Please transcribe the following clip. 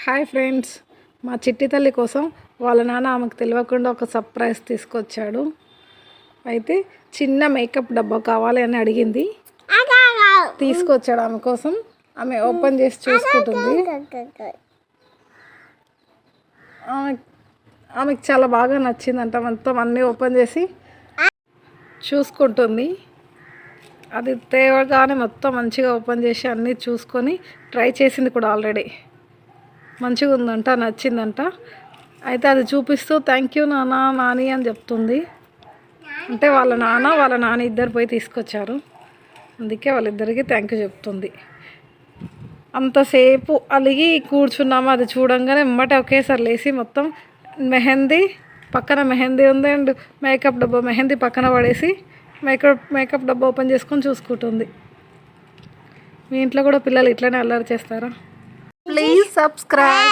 Hi friends, మా చిట్టి తల్లి కోసం వాళ్ళ నాన్న ఆమెకు తెలియకుండా ఒక సర్ప్రైజ్ తీసుకొచ్చాడు. అయితే చిన్న మేకప్ డబ్బా కావాలి అని అడిగింది, తీసుకొచ్చాడు ఆమె కోసం. ఆమె ఓపెన్ చేసి చూసుకుంటుంది. ఆమెకు చాలా బాగా నచ్చిందంట. మొత్తం అన్నీ ఓపెన్ చేసి చూసుకుంటుంది. అది తేవగానే మొత్తం మంచిగా ఓపెన్ చేసి అన్నీ చూసుకొని ట్రై చేసింది కూడా. ఆల్రెడీ మంచిగా ఉందంట, నచ్చిందంట. అయితే అది చూపిస్తూ థ్యాంక్ యూ నాన్న, నాని అని చెప్తుంది. అంటే వాళ్ళ నాన్న ఇద్దరు పోయి తీసుకొచ్చారు, అందుకే వాళ్ళిద్దరికి థ్యాంక్ యూ చెప్తుంది. అంతసేపు అలిగి కూర్చున్నాము. అది చూడంగానే ఎమ్మటే ఒకేసారి లేచి మొత్తం మెహందీ పక్కన మెహందీ ఉంది అండ్ మేకప్ డబ్బా మెహందీ పక్కన పడేసి మేకప్ డబ్బా ఓపెన్ చేసుకొని చూసుకుంటుంది. మీ ఇంట్లో కూడా పిల్లలు ఇట్లనే అల్లరి చేస్తారా? Please subscribe.